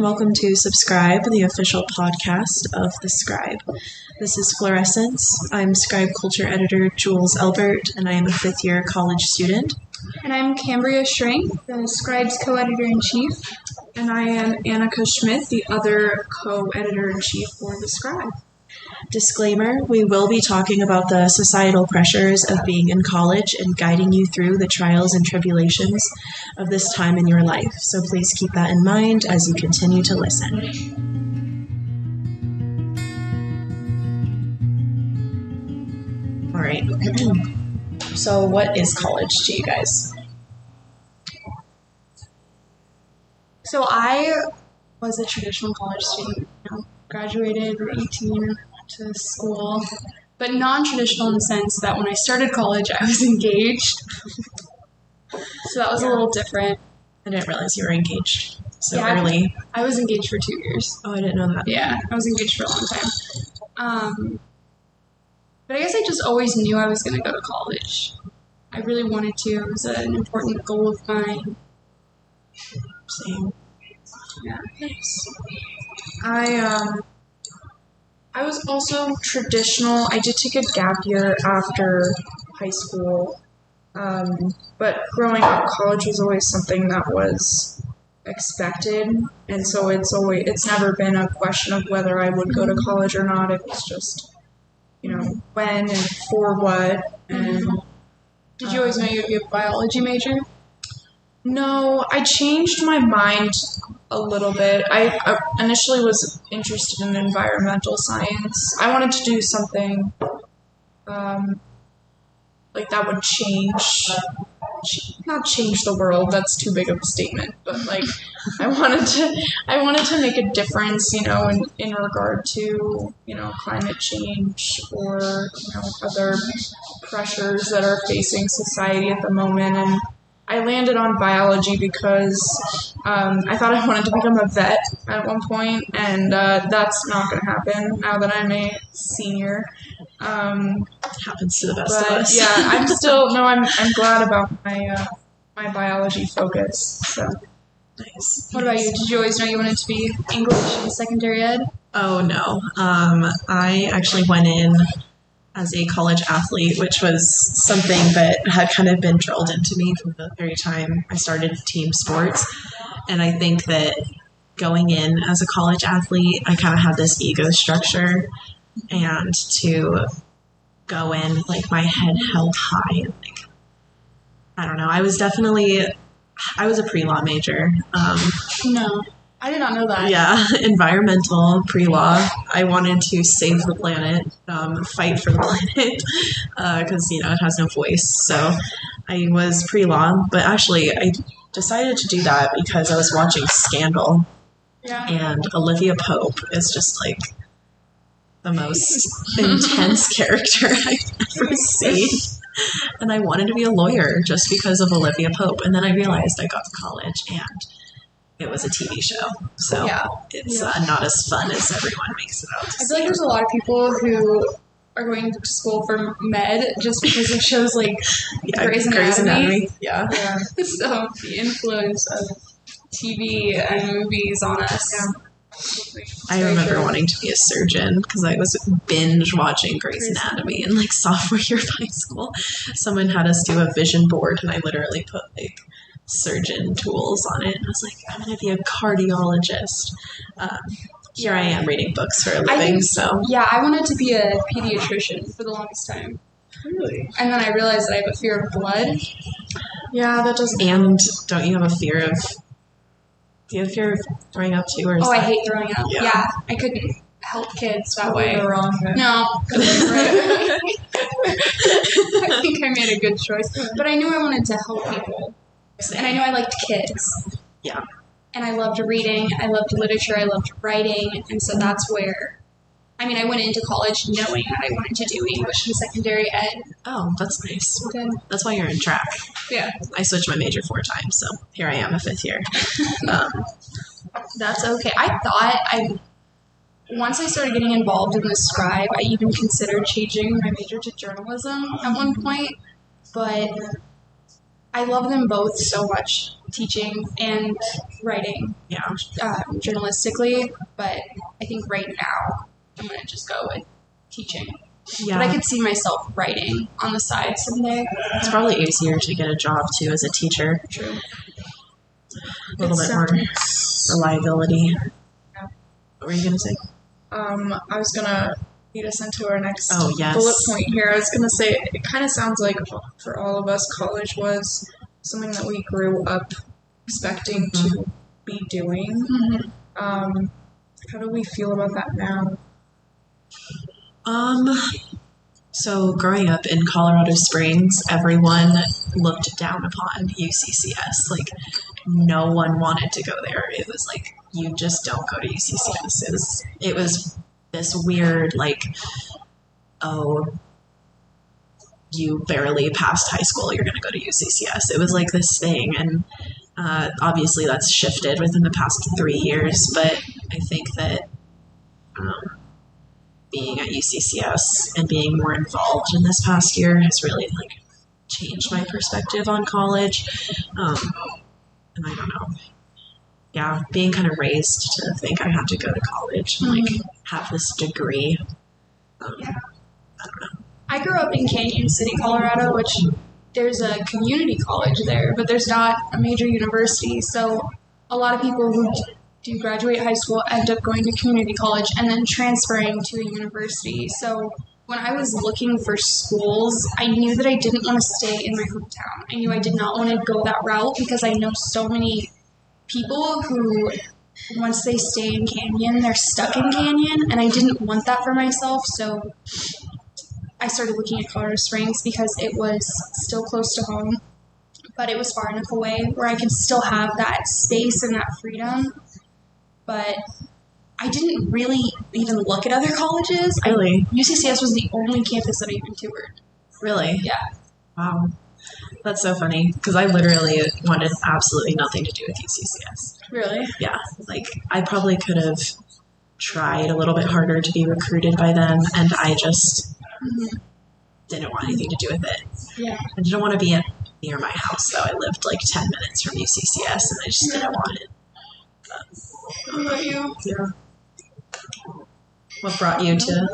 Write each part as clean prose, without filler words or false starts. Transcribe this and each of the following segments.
welcome to Subscribe, the official podcast of The Scribe. This is Florescence. I'm Scribe Culture Editor Jules Elbert, and I am a fifth-year college student. And I'm Cambrea Schrank, the Scribe's co-editor-in-chief. And I am Annika Schmidt, the other co-editor-in-chief for The Scribe. Disclaimer, we will be talking about the societal pressures of being in college and guiding you through the trials and tribulations of this time in your life. So please keep that in mind as you continue to listen. All right. So what is college to you guys? So I was a traditional college student. Graduated at 18 to school, but non-traditional in the sense that when I started college, I was engaged. So that was a little different. I didn't realize you were engaged so Yeah, early. I was engaged for 2 years. Oh, I didn't know that. Yeah, I was engaged for a long time. But I guess I just always knew I was going to go to college. I really wanted to. It was an important goal of mine. Same. Yeah. Nice. I was also traditional. I did take a gap year after high school, but growing up, college was always something that was expected, and so it's never been a question of whether I would go to college or not. It was just, when and for what. And Did you always know you'd be a biology major? no, I changed my mind a little bit. I initially was interested in environmental science. I wanted to do something like that would not change the world. That's too big of a statement. But like, I wanted to make a difference, in regard to climate change or other pressures that are facing society at the moment. And I landed on biology because I thought I wanted to become a vet at one point, and that's not going to happen now that I'm a senior. Happens to the best of us. Yeah, I'm glad about my biology focus. So Nice. What about you? Did you always know you wanted to be English in secondary ed? Oh, no. I actually went in as a college athlete, which was something that had kind of been drilled into me from the very time I started team sports. And I think that going in as a college athlete, I kind of had this ego structure, and to go in, like, my head held high. Like, I don't know. I was a pre-law major. No. I did not know that. Yeah, environmental, pre-law. I wanted to save the planet, fight for the planet, because, it has no voice. So I was pre-law, but actually I decided to do that because I was watching Scandal, Yeah. and Olivia Pope is just like the most intense character I've ever seen. And I wanted to be a lawyer just because of Olivia Pope. And then I realized I got to college and it was a TV show, so it's not as fun as everyone makes it out to I feel like there's a lot of people who are going to school for med just because of shows like Grey's Anatomy. Yeah. So the influence of TV and movies on us. Yeah. I remember wanting to be a surgeon because I was binge watching Grey's Anatomy in sophomore year of high school. Someone had us do a vision board, and I literally put surgeon tools on it, and I was like, I'm going to be a cardiologist. Here I am reading books for a living, I wanted to be a pediatrician for the longest time. Really? And then I realized that I have a fear of blood. Yeah, that doesn't. And don't you have a fear of... Do you have fear of throwing up too? Or I hate throwing up. Yeah. Yeah, I couldn't help kids that way. The wrong way. No. I think I made a good choice. But I knew I wanted to help people. And I knew I liked kids. Yeah. And I loved reading, I loved literature, I loved writing, and so that's where, I went into college knowing that I wanted to do English and secondary ed. Oh, that's nice. Okay. That's why you're in track. Yeah. I switched my major 4 times, so here I am, a fifth year. That's okay. Once I started getting involved in the Scribe, I even considered changing my major to journalism at one point, but I love them both so much, teaching and writing journalistically, but I think right now I'm going to just go with teaching. Yeah. But I could see myself writing on the side someday. It's probably easier to get a job, too, as a teacher. True. A little bit more reliability. Yeah. What were you going to say? I was going to lead us into our next yes. bullet point here. I was going to say, it kind of sounds like for all of us, college was something that we grew up expecting to be doing. Mm-hmm. How do we feel about that now? So growing up in Colorado Springs, everyone looked down upon UCCS. Like, no one wanted to go there. It was like, you just don't go to UCCS. It was this weird, like, oh, you barely passed high school, you're going to go to UCCS. It was like this thing, and obviously that's shifted within the past 3 years, but I think that being at UCCS and being more involved in this past year has really, like, changed my perspective on college. And I don't know. Yeah, being kind of raised to think I had to go to college and, like, have this degree. I don't know. I grew up in Canyon City, Colorado, which there's a community college there, but there's not a major university. So a lot of people who do graduate high school end up going to community college and then transferring to a university. So when I was looking for schools, I knew that I didn't want to stay in my hometown. I knew I did not want to go that route because I know so many people who, once they stay in Canyon, they're stuck in Canyon, and I didn't want that for myself. So I started looking at Colorado Springs because it was still close to home, but it was far enough away where I could still have that space and that freedom. But I didn't really even look at other colleges. Really? UCCS was the only campus that I even toured. Really? Yeah. Wow. That's so funny, because I literally wanted absolutely nothing to do with UCCS. Really? Yeah. Like, I probably could have tried a little bit harder to be recruited by them, and I just didn't want anything to do with it. Yeah. I didn't want to be near my house, though. I lived like 10 minutes from UCCS, and I just didn't want it. What about you? Yeah. What brought you to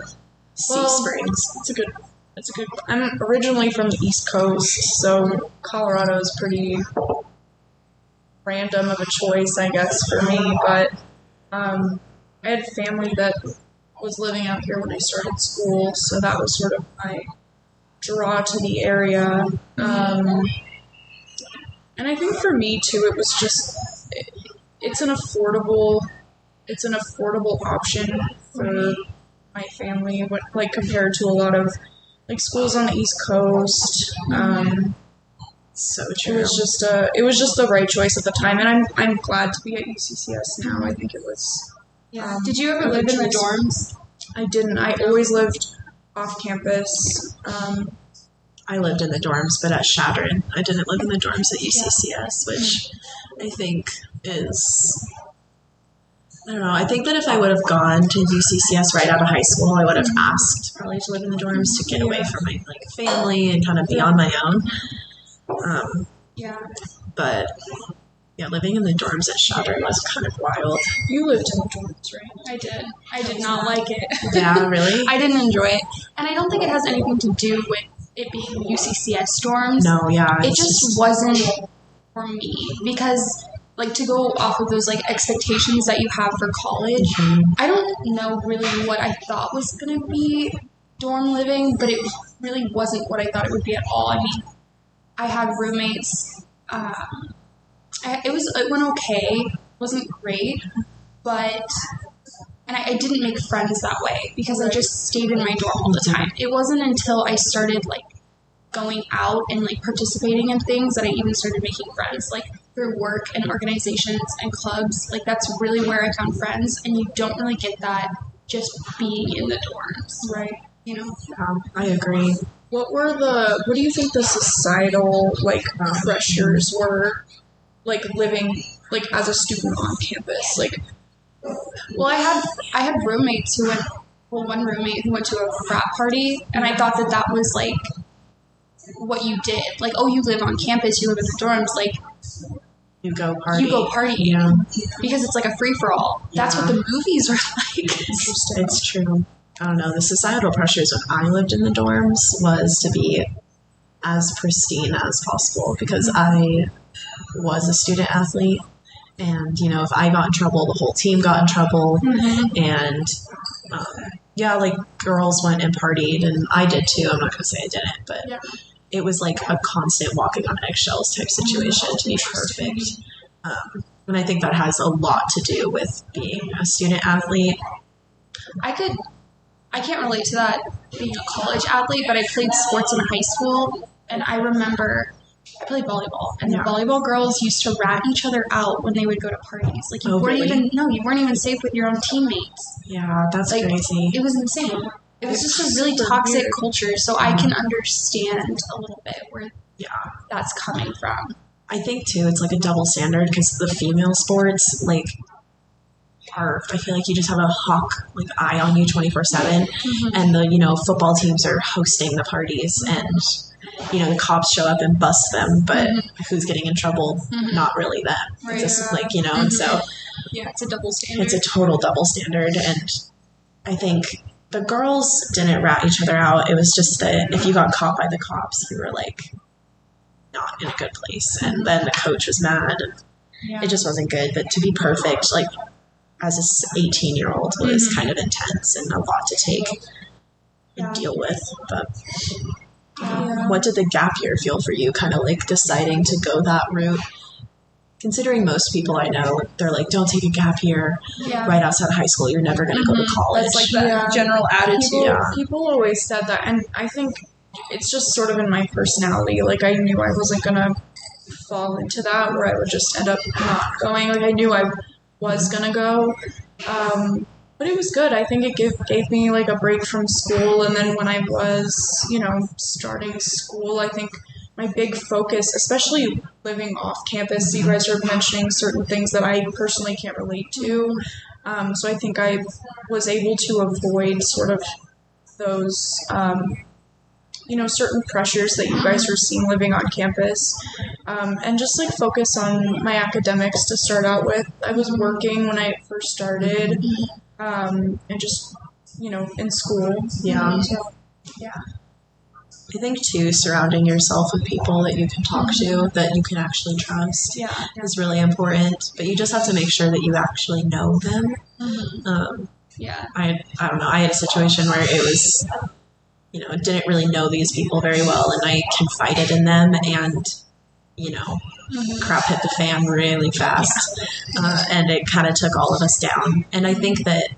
Sea Springs? It's a good. I'm originally from the East Coast, so Colorado is pretty random of a choice, I guess, for me. But I had family that was living out here when I started school, so that was sort of my draw to the area. And I think for me too, it was just it's an affordable option for my family, like compared to a lot of like schools on the East Coast. So true. It was just the right choice at the time, and I'm glad to be at UCCS now. I think it was. Yeah. Did you ever live in the dorms? I didn't. I always lived off campus. I lived in the dorms, but at Shadron. I didn't live in the dorms at UCCS, which I think is, I don't know. I think that if I would have gone to UCCS right out of high school, I would have asked probably to live in the dorms to get away from my family and kind of be on my own. But yeah, living in the dorms at Shadron was kind of wild. You lived in the dorms, right? I did. I did not like it. Yeah, really? I didn't enjoy it. And I don't think it has anything to do with it being UCCS dorms. No, yeah. It just wasn't for me because, like, to go off of those, like, expectations that you have for college, I don't know really what I thought was going to be dorm living, but it really wasn't what I thought it would be at all. I mean, I had roommates. It went okay. It wasn't great, but I didn't make friends that way because I just stayed in my dorm all the time. It wasn't until I started like going out and like participating in things that I even started making friends, like through work and organizations and clubs. Like that's really where I found friends, and you don't really get that just being in the dorms, right? You know? I agree. What do you think the societal like pressures were, like living like as a student on campus? Like, well, I had roommates one roommate who went to a frat party, and I thought that was like what you did. Like, oh, you live on campus, you live in the dorms, like, you go party. Yeah. Because it's like a free-for-all. Yeah. That's what the movies are like. Interesting. It's true. I don't know. The societal pressures when I lived in the dorms was to be as pristine as possible because I was a student athlete. And, you know, if I got in trouble, the whole team got in trouble. And, yeah, like, girls went and partied, and I did too. I'm not going to say I didn't, but it was like a constant walking on eggshells type situation to be perfect. And I think that has a lot to do with being a student athlete. I can't relate to that being a college athlete, but I played sports in high school, and I remember I played volleyball, and the volleyball girls used to rat each other out when they would go to parties. Like, you weren't even safe with your own teammates. Yeah, that's like, crazy. It was insane. It was just a really toxic culture, so I can understand a little bit where that's coming from. I think, too, it's like a double standard because the female sports, like, I feel like you just have a hawk like eye on you 24/7, and the, you know, football teams are hosting the parties, and, you know, the cops show up and bust them, but who's getting in trouble? Not really them. Right. It's just like, you know, and so it's a double standard. It's a total double standard, and I think the girls didn't rat each other out. It was just that if you got caught by the cops, you were like not in a good place, and then the coach was mad, and it just wasn't good. But to be perfect, like, as a 18-year-old was kind of intense and a lot to take and deal with. But what did the gap year feel for you, kind of like deciding to go that route? Considering most people I know, they're like, don't take a gap year right outside of high school. You're never going to go to college. That's like the general attitude. People always said that, and I think it's just sort of in my personality. Like, I knew I wasn't going to fall into that where I would just end up not going. Like, I knew I was gonna go, but it was good. I think it gave me like a break from school, and then when I was, you know, starting school, I think my big focus, especially living off campus, you guys are mentioning certain things that I personally can't relate to, so I think I was able to avoid sort of those you know, certain pressures that you guys were seeing living on campus, and just like focus on my academics to start out with. I was working when I first started, and just, you know, in school. I think, too, surrounding yourself with people that you can talk to, that you can actually trust, is really important. But you just have to make sure that you actually know them. I don't know. I had a situation where it was, you know, didn't really know these people very well, and I confided in them, and, you know, crap hit the fan really fast, and it kind of took all of us down. And I think that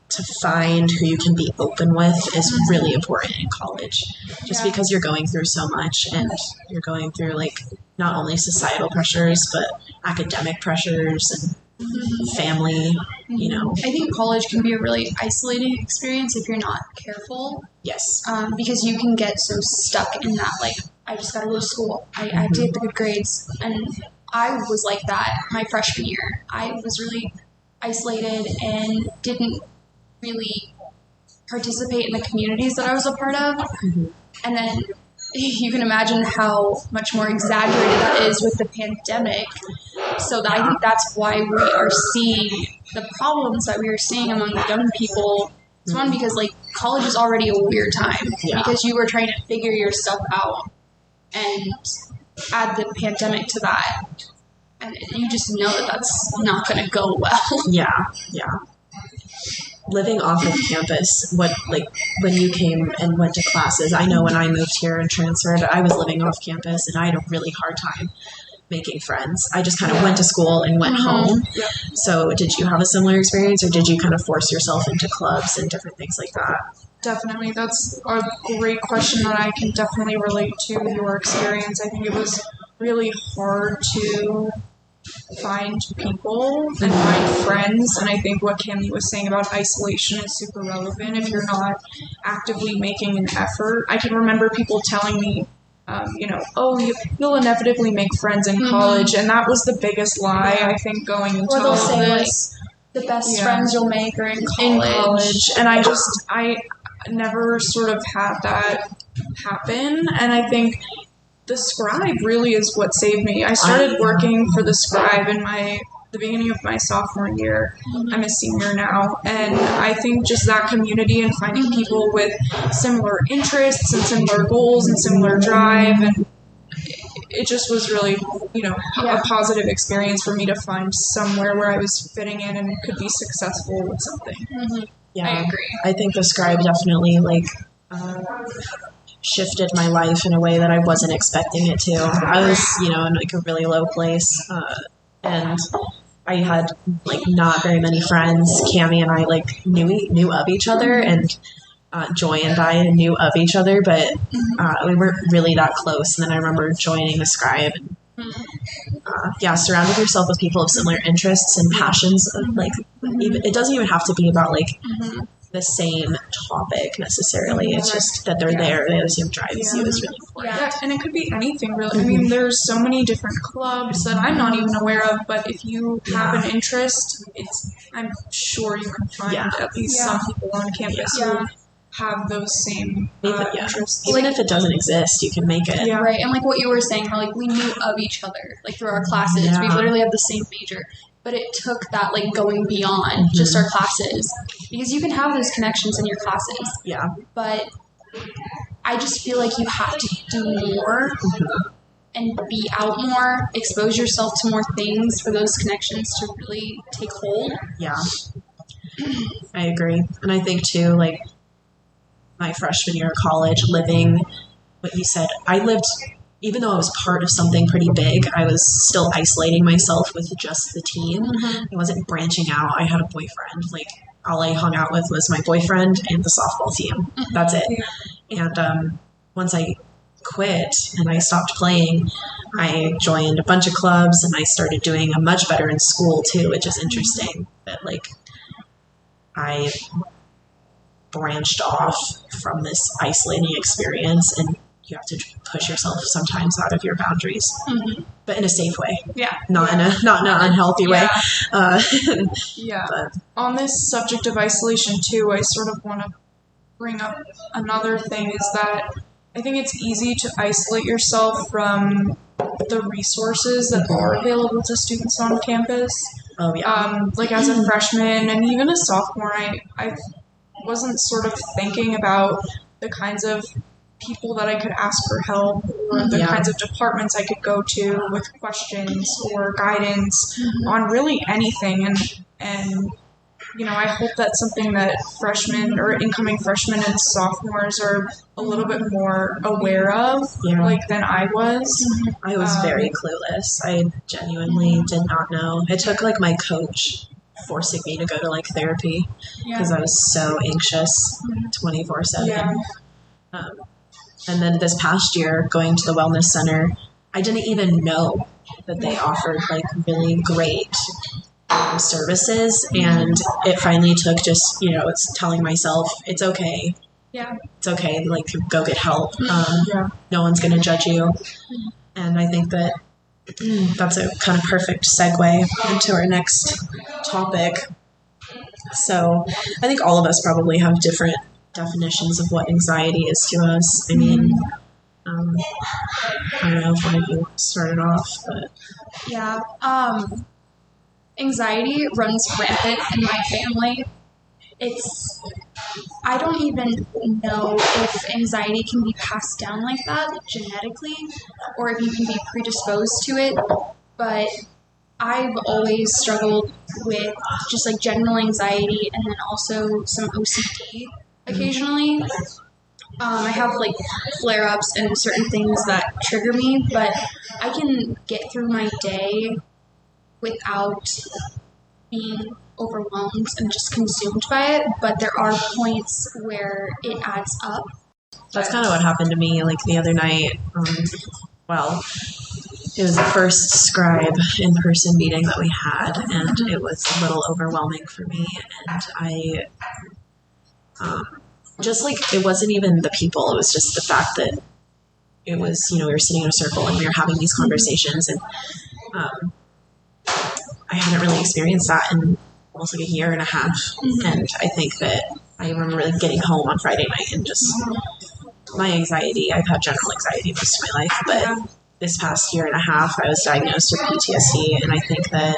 to find who you can be open with is really important in college, just because you're going through so much, and you're going through, like, not only societal pressures, but academic pressures and family, you know. I think college can be a really isolating experience if you're not careful. Yes. Because you can get so stuck in that, like, I just gotta go to school. I have to get the good grades. And I was like that my freshman year. I was really isolated and didn't really participate in the communities that I was a part of. And then you can imagine how much more exaggerated that is with the pandemic. So that, I think that's why we are seeing the problems that we are seeing among the young people. It's one, because, like, college is already a weird time because you were trying to figure your stuff out, and add the pandemic to that, and you just know that that's not going to go well. Living off of campus, when you came and went to classes, I know when I moved here and transferred, I was living off campus, and I had a really hard time making friends. I just kind of went to school and went home. So did you have a similar experience, or did you kind of force yourself into clubs and different things like that? Definitely. That's a great question that I can definitely relate to your experience. I think it was really hard to find people and find friends, and I think what Cammy was saying about isolation is super relevant if you're not actively making an effort. I can remember people telling me, you'll inevitably make friends in college, and that was the biggest lie, I think, going into or they'll all say, this. Like, the best friends you'll make are in college. And never sort of had that happen. And I think the scribe really is what saved me. I started working for the scribe in the beginning of my sophomore year. I'm a senior now, and I think just that community and finding people with similar interests and similar goals and similar drive, and it just was really, a positive experience for me to find somewhere where I was fitting in and could be successful with something. Yeah, I agree. I think the scribe definitely shifted my life in a way that I wasn't expecting it to. I was, in like a really low place, and I had not very many friends. Cammie and I knew of each other, and Joy and I knew of each other, but we weren't really that close. And then I remember joining the scribe. And, surround yourself with people of similar interests and passions. It doesn't even have to be about the same topic necessarily. It's just that they're there. They have the same drive as you is really important. Yeah, and it could be anything really. I mean, there's so many different clubs that I'm not even aware of, but if you have an interest, I'm sure you can find at least some people on campus who have those same interests. Even if it doesn't exist, you can make it. Yeah, right. And what you were saying, we knew of each other, through our classes. Yeah. We literally had the same major. But it took that, going beyond just our classes. Because you can have those connections in your classes. Yeah. But I just feel like you have to do more and be out more, expose yourself to more things for those connections to really take hold. Yeah. I agree. And I think, too, my freshman year of college, living what you said, I lived... Even though I was part of something pretty big, I was still isolating myself with just the team. I wasn't branching out. I had a boyfriend. All I hung out with was my boyfriend and the softball team. That's it. And once I quit and I stopped playing, I joined a bunch of clubs and I started doing much better in school too, which is interesting. That I branched off from this isolating experience, and you have to push yourself sometimes out of your boundaries, but in a safe way. Yeah. Not in an unhealthy way. But on this subject of isolation too, I sort of want to bring up another thing is that I think it's easy to isolate yourself from the resources that are available to students on campus. Oh yeah. As a freshman and even a sophomore, I wasn't sort of thinking about the kinds of people that I could ask for help or the kinds of departments I could go to with questions or guidance on really anything. And I hope that's something that freshmen or incoming freshmen and sophomores are a little bit more aware of, than I was. I was very clueless. I genuinely did not know. It took my coach forcing me to go to therapy because I was so anxious 24/7. And then this past year, going to the wellness center, I didn't even know that they offered really great services. And it finally took just, it's telling myself, it's okay. Yeah. It's okay. Go get help. No one's going to judge you. And I think that that's a kind of perfect segue into our next topic. So I think all of us probably have different definitions of what anxiety is to us. I mean, I don't know if one of you started off, but yeah, anxiety runs rampant in my family. I don't even know if anxiety can be passed down like that genetically, or if you can be predisposed to it, but I've always struggled with just general anxiety and then also some OCD. Occasionally, I have flare-ups and certain things that trigger me, but I can get through my day without being overwhelmed and just consumed by it, but there are points where it adds up. That's kind of what happened to me the other night. It was the first scribe in-person meeting that we had, and it was a little overwhelming for me, and I it wasn't even the people, it was just the fact that it was, we were sitting in a circle and we were having these conversations, and I hadn't really experienced that in almost a year and a half, and I think that I remember getting home on Friday night and just my anxiety. I've had general anxiety most of my life, but this past year and a half, I was diagnosed with PTSD, and I think that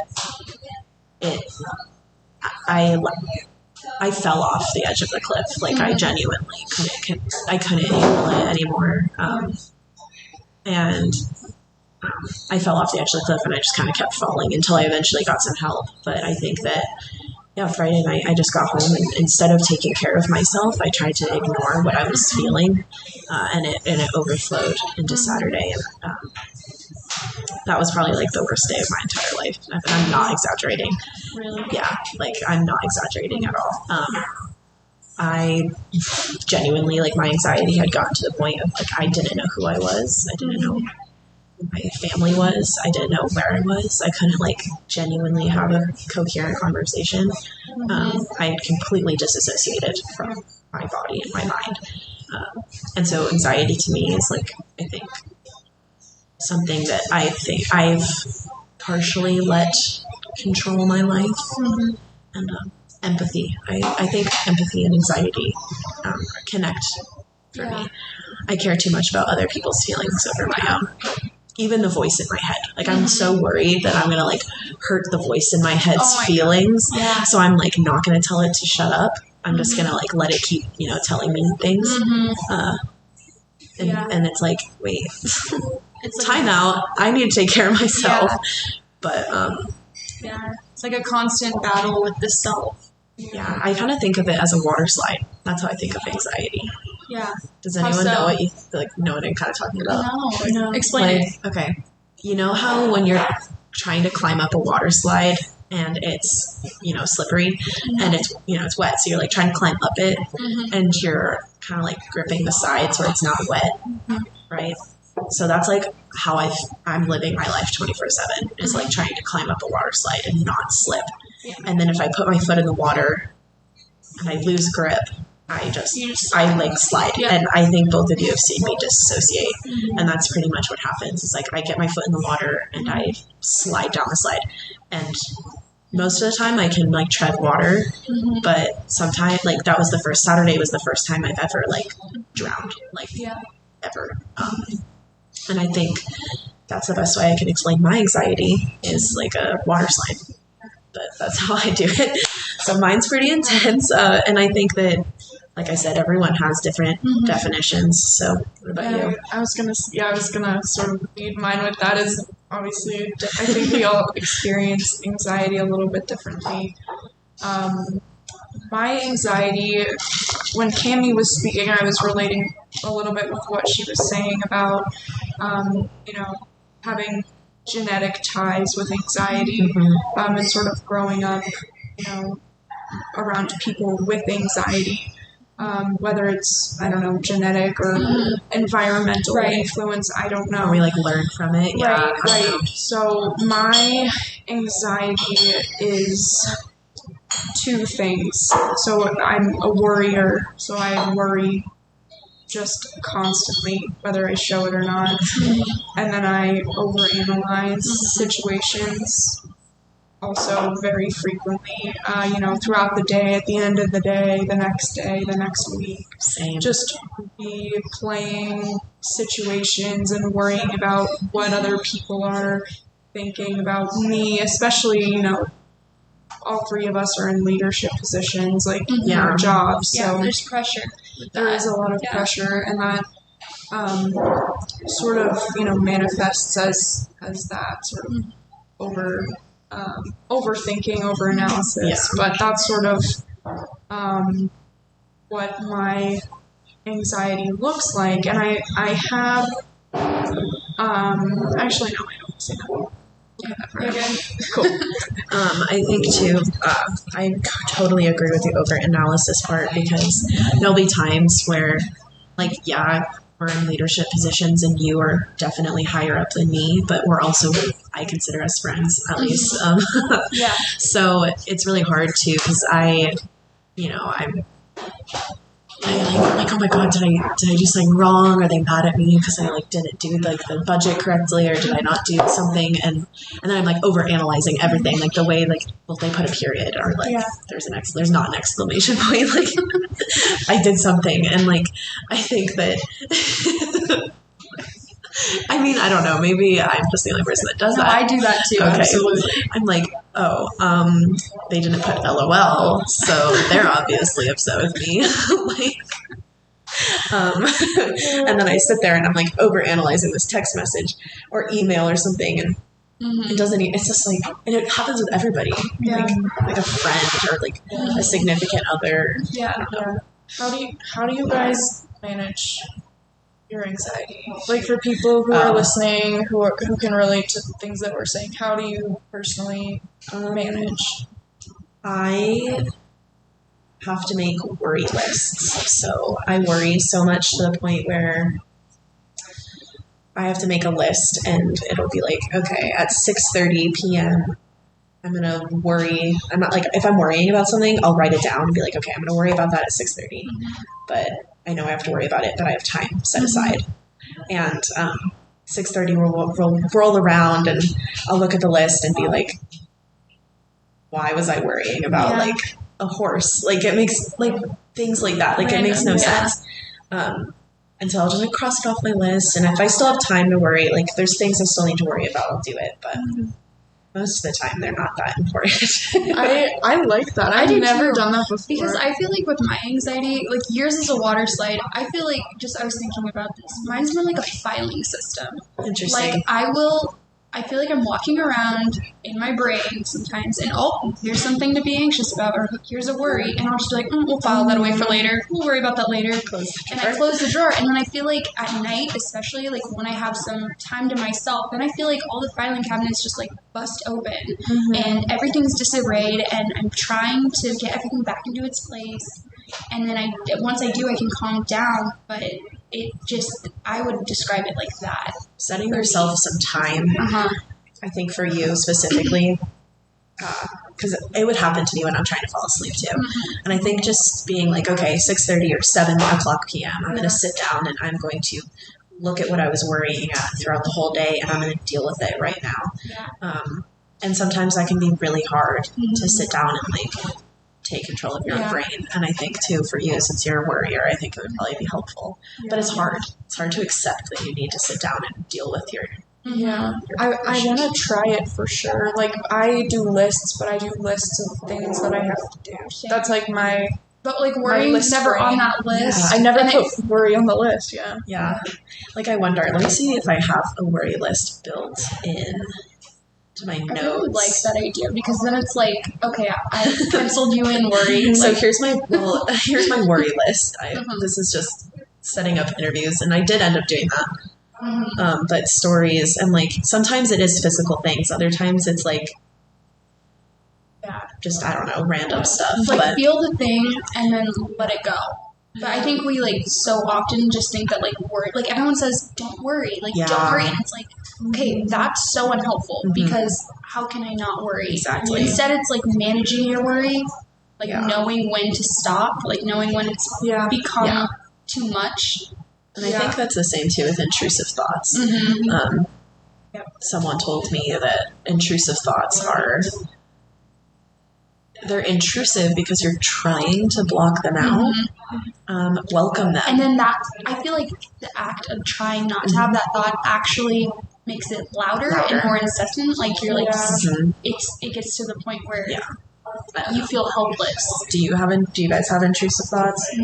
I fell off the edge of the cliff. Like I genuinely couldn't handle it anymore, and I fell off the edge of the cliff, and I just kind of kept falling until I eventually got some help. But I think that Friday night I just got home, and instead of taking care of myself, I tried to ignore what I was feeling, and it overflowed into Saturday, and that was probably like the worst day of my entire life. And I'm not exaggerating. Really? Yeah, like I'm not exaggerating at all. I genuinely, like, my anxiety had gotten to the point of like I didn't know who I was. I didn't know who my family was. I didn't know where I was. I couldn't like genuinely have a coherent conversation. I completely disassociated from my body and my mind. And so anxiety to me is like, I think, something that I think I've partially let control my life. And empathy. I think empathy and anxiety connect for me. I care too much about other people's feelings over my own. Even the voice in my head. Like I'm so worried that I'm going to like hurt the voice in my head's feelings. Yeah. So I'm like not going to tell it to shut up. I'm just going to like let it keep, telling me things. And it's like, wait, it's time out. I need to take care of myself. But it's like a constant battle with the self. Yeah, I kind of think of it as a water slide. That's how I think of anxiety. Yeah. Does anyone know what know what I'm kind of talking about? No. Explain it. Okay. You know how when you're trying to climb up a water slide and it's, slippery and it's wet, so you're like trying to climb up it and you're kind of like gripping the sides where it's not wet, right? So that's like how I'm living my life 24/7 is like trying to climb up a water slide and not slip. And then if I put my foot in the water and I lose grip, I like slide. Yeah. And I think both of you have seen me disassociate. And that's pretty much what happens. It's like I get my foot in the water and I slide down the slide. And most of the time I can like tread water, but sometimes like that was the first Saturday was the first time I've ever like drowned, ever. And I think that's the best way I can explain my anxiety is like a water slide. But that's how I do it. So mine's pretty intense. And I think that, like I said, everyone has different definitions. So what about you? I was gonna sort of lead mine with that is obviously, I think we all experience anxiety a little bit differently. My anxiety, when Cammie was speaking, I was relating a little bit with what she was saying about, having genetic ties with anxiety, and sort of growing up, around people with anxiety, whether it's, genetic or environmental influence, I don't know. Or we like learn from it. Yeah. Right. So my anxiety is two things. So I'm a worrier, so I worry just constantly, whether I show it or not. And then I overanalyze situations also very frequently, throughout the day, at the end of the day, the next week. Same. Just replaying situations and worrying about what other people are thinking about me, especially, all three of us are in leadership positions, in our jobs. Yeah, so there's pressure. There is a lot of pressure, and that sort of, manifests as that sort of overthinking, overanalysis. Yeah. But that's sort of what my anxiety looks like, and I have actually no, I don't say that. Okay. Cool. I think too, I totally agree with the over-analysis part because there'll be times where, we're in leadership positions and you are definitely higher up than me, but we're also, I consider us friends, at least. So it's really hard too because I'm I like, oh my god, did I do something wrong? Are they mad at me because I like didn't do like the budget correctly, or did I not do something? And then I'm like over analyzing everything, like the way like, well, they put a period, or like there's not an exclamation point, like I did something. And like I think that I mean, I don't know, maybe I'm just the only person that does that. I do that too. Okay. Absolutely. I'm like, they didn't put LOL, so they're obviously upset with me. Like, and then I sit there and I'm like over analyzing this text message or email or something, and it doesn't. It's just like, and it happens with everybody, like a friend or like a significant other. Yeah. I don't know. How do you guys manage your anxiety? Like for people who are listening, who can relate to the things that we're saying, how do you personally manage? I have to make worry lists. So I worry so much to the point where I have to make a list, and it'll be like, okay, at 6:30 p.m. I'm going to worry. I'm not like, if I'm worrying about something, I'll write it down and be like, okay, I'm going to worry about that at 6:30. But I know I have to worry about it, but I have time set aside. And 6:30 will roll around, and I'll look at the list and be like, why was I worrying about like a horse? Like it makes like things like that. Like it makes no sense. And so I'll just like cross it off my list. And if I still have time to worry, like there's things I still need to worry about, I'll do it. But most of the time they're not that important. I like that. I've never done that before. Because I feel like with my anxiety, like yours is a water slide. I feel like, I was thinking about this. Mine's more like a filing system. Interesting. Like I feel like I'm walking around in my brain sometimes, and here's something to be anxious about, or here's a worry, and I'll just be like, we'll file that away for later. We'll worry about that later. And I close the drawer, and then I feel like at night, especially like when I have some time to myself, then I feel like all the filing cabinets just like bust open, and everything's disarrayed, and I'm trying to get everything back into its place. And then once I do, I can calm down, but I would describe it like that. Setting yourself some time, I think for you specifically, because it would happen to me when I'm trying to fall asleep too. And I think just being like, okay, 6:30 or 7 o'clock p.m., I'm going to sit down and I'm going to look at what I was worrying at throughout the whole day, and I'm going to deal with it right now. And sometimes that can be really hard to sit down and like take control of your own brain. And I think too, for you, since you're a worrier, I think it would probably be helpful. But it's hard. It's hard to accept that you need to sit down and deal with your I want to try it for sure. Like I do lists, but I do lists of things that I have to do. That's like but like worry's never on that list. I never put worry on the list. Yeah. Like I wonder, let me see if I have a worry list built in to my notes. I really like that idea, because then it's like, okay, I penciled you in worry. So here's my worry list. This is just setting up interviews, and I did end up doing that. But stories, and like sometimes it is physical things, other times it's like just, I don't know, random stuff. It's like feel the thing and then let it go. But I think we like so often just think that like worry, like everyone says don't worry, like don't worry, and it's like, okay, that's so unhelpful, because how can I not worry? Exactly. Instead it's like managing your worry, like knowing when to stop, like knowing when it's become too much. And I think that's the same too with intrusive thoughts. Someone told me that intrusive thoughts they're intrusive because you're trying to block them out. Welcome them. And then I feel like the act of trying not to have that thought actually makes it louder and more incessant. Like you're like, it gets to the point where you feel helpless. Do you guys have intrusive thoughts?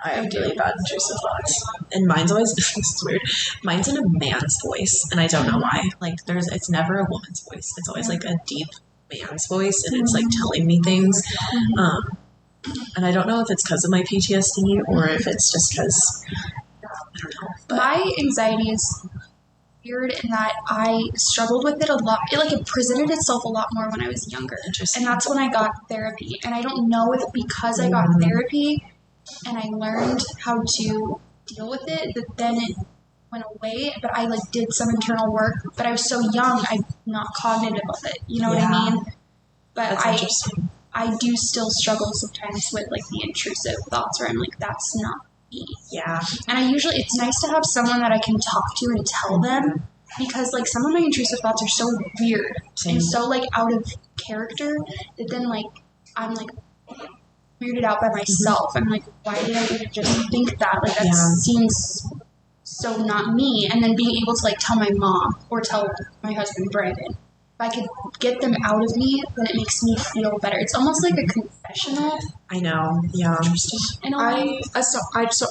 I have really bad intrusive thoughts. And mine's always, this is weird, mine's in a man's voice, and I don't know why. Like it's never a woman's voice. It's always like a deep man's voice, and it's like telling me things. And I don't know if it's because of my PTSD or if it's just because, I don't know. But my anxiety is weird in that I struggled with it a lot. It presented itself a lot more when I was younger. Interesting. And that's when I got therapy. And I don't know if because I got therapy and I learned how to deal with it, that then it went away. But I did some internal work, but I was so young, I'm not cognitive of it. You know what I mean? But that's interesting. I do still struggle sometimes with like the intrusive thoughts where I'm like, that's not me. Yeah. And it's nice to have someone that I can talk to and tell them, because like some of my intrusive thoughts are so weird and so like out of character that then like I'm like weirded out by myself. I'm like, why did I even just think that? Like that seems so not me. And then being able to like tell my mom or tell my husband Brandon, if I could get them out of me, then it makes me feel better. It's almost like a confessional. I know. Yeah. And I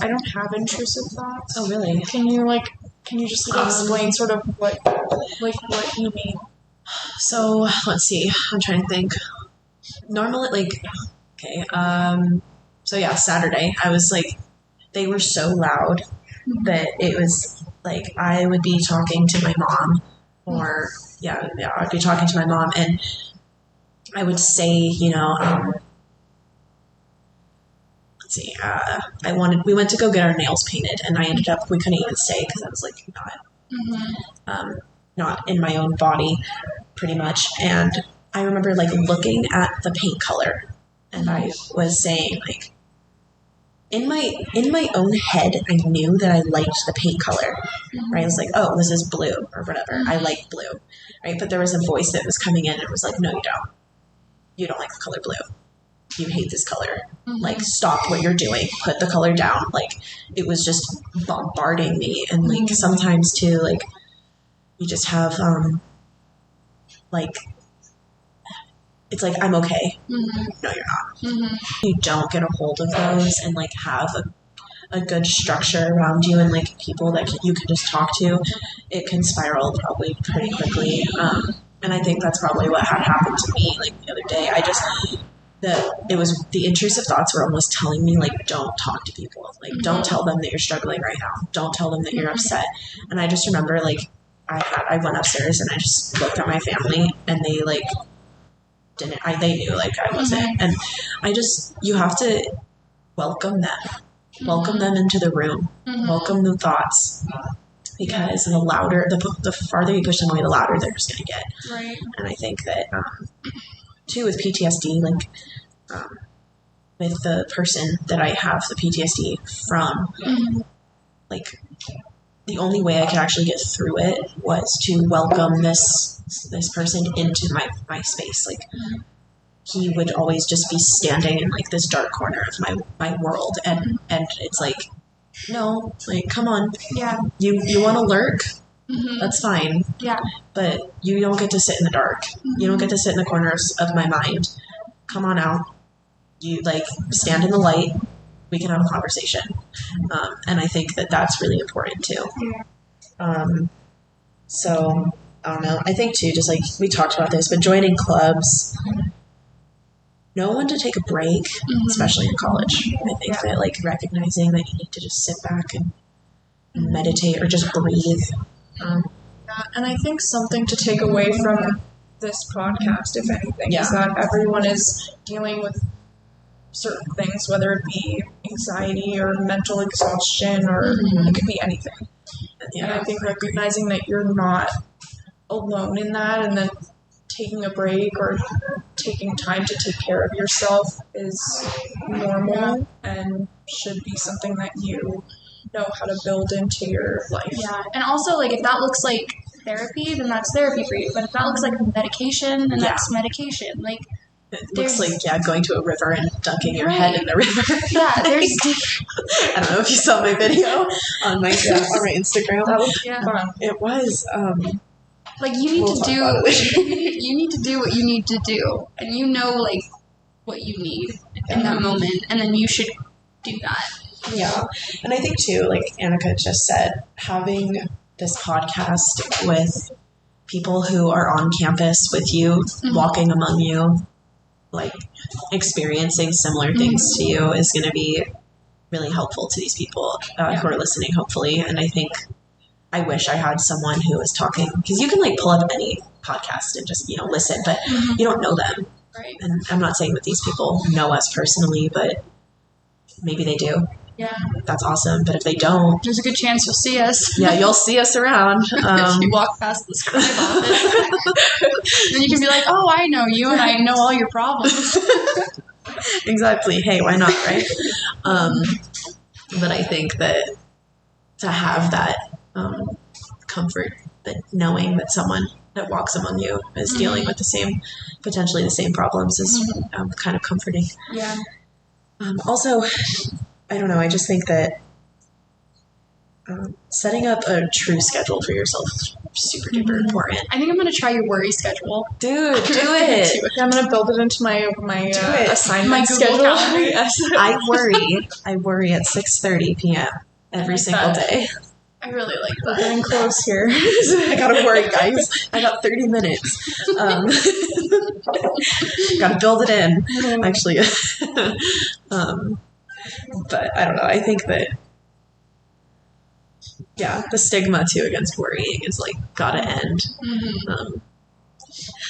don't have intrusive thoughts. Oh, really? Can you just explain sort of what you mean? So let's see. I'm trying to think. Normally, like, okay. So yeah, Saturday, I was like, they were so loud that it was like I would be talking to my mom, or I'd be talking to my mom, and I would say, you know, let's see, we went to go get our nails painted, and we couldn't even stay because I was like not in my own body, pretty much. And I remember like looking at the paint color, and I was saying like, in my own head, I knew that I liked the paint color, right? I was like, oh, this is blue or whatever. I like blue, right? But there was a voice that was coming in and it was like, no, you don't. You don't like the color blue. You hate this color. Like, stop what you're doing. Put the color down. Like, it was just bombarding me. And like sometimes too, like you just have like, it's like, I'm okay. No, you're not. You don't get a hold of those and like have a good structure around you and like people that you can just talk to, it can spiral probably pretty quickly. And I think that's probably what had happened to me like the other day. The intrusive thoughts were almost telling me like, don't talk to people. Like, don't tell them that you're struggling right now. Don't tell them that you're upset. And I just remember like, I went upstairs and I just looked at my family and they like, they knew like I wasn't. And you have to welcome them into the room, welcome the thoughts, because the louder, the farther you push them away, the louder they're just going to get. Right. And I think that, too, with PTSD, like, with the person that I have the PTSD from, like, the only way I could actually get through it was to welcome this person into my space. Like, he would always just be standing in like this dark corner of my world, and it's like, no, like, come on, you want to lurk, that's fine, but you don't get to sit in the dark. You don't get to sit in the corners of my mind. Come on out. You like stand in the light. We can have a conversation. And I think that that's really important too. So I don't know. I think too, just like we talked about this, but joining clubs, know when to take a break, especially in college. I think that like recognizing that you need to just sit back and meditate or just breathe. And I think something to take away from this podcast, if anything, is that everyone is dealing with certain things, whether it be anxiety or mental exhaustion, or it could be anything. And I think recognizing that you're not alone in that, and then taking a break or taking time to take care of yourself is normal and should be something that you know how to build into your life. Yeah, and also, like, if that looks like therapy, then that's therapy for you. But if that looks like medication, then that's medication. Like, it looks like, going to a river and dunking your head in the river. Yeah, there's... I don't know if you saw my video on my Instagram. That was fun. It was. Like, you need to do... you need to do what you need to do. And you know, like, what you need in that moment. And then you should do that. Yeah. And I think, too, like Annika just said, having this podcast with people who are on campus with you, walking among you, like experiencing similar things to you is going to be really helpful to these people who are listening, hopefully. And I think I wish I had someone who was talking, because you can like pull up any podcast and just, listen, but you don't know them. Right. And I'm not saying that these people know us personally, but maybe they do. Yeah. that's awesome. But if they don't, There's a good chance you'll see us. yeah, you'll see us around. If you walk past the scribe office. Then you can be like, oh, I know you and I know all your problems. Exactly. Hey, why not, right? But I think that to have that comfort, that knowing that someone that walks among you is dealing with potentially the same problems is kind of comforting. Yeah. Also, I don't know, I just think that setting up a true schedule for yourself is super duper important. I think I'm going to try your worry schedule. Dude, do it. I'm gonna build it into my assignment My Google schedule. Calendar. Yes. I worry at 6:30 p.m. every single day. I really like We're that. getting close here. I gotta worry, guys. I got 30 minutes. Gotta build it in, actually. But I don't know. I think that, yeah, the stigma too against worrying is like gotta end.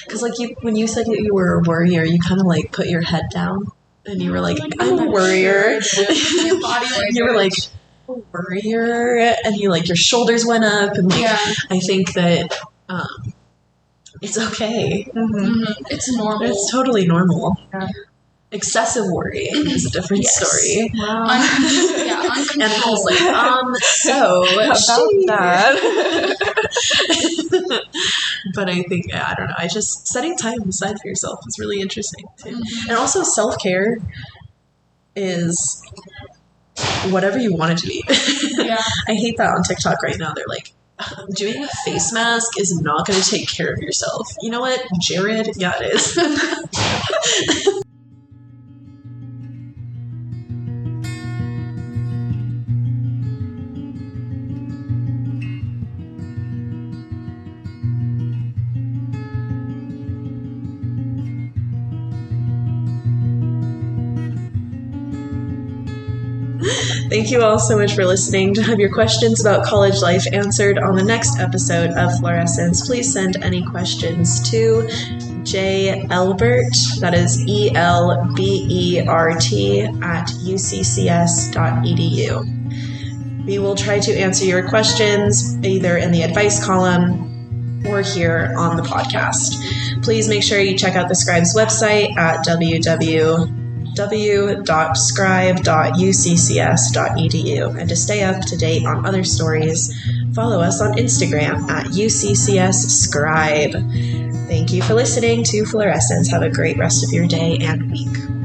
Because like when you said you were a worrier, you kind of like put your head down and you were like, I'm a worrier. Your body You were like, a worrier, and you like your shoulders went up, and like, I think that it's okay. It's normal. It's totally normal. Yeah. Excessive worrying is a different story. Wow. And I was like, so About that. But I think, I don't know, I just, setting time aside for yourself is really interesting too. And also self-care is whatever you want it to be. Yeah. I hate that on TikTok right now. They're like, doing a face mask is not going to take care of yourself. You know what, Jared? Yeah, it is. Thank you all so much for listening. To have your questions about college life answered on the next episode of Florescence, please send any questions to J. Elbert, that is ELBERT, at uccs.edu. We will try to answer your questions either in the advice column or here on the podcast. Please make sure you check out the Scribe's website at www.scribe.uccs.edu. And to stay up to date on other stories, follow us on Instagram at UCCS Scribe. Thank you for listening to Florescence. Have a great rest of your day and week.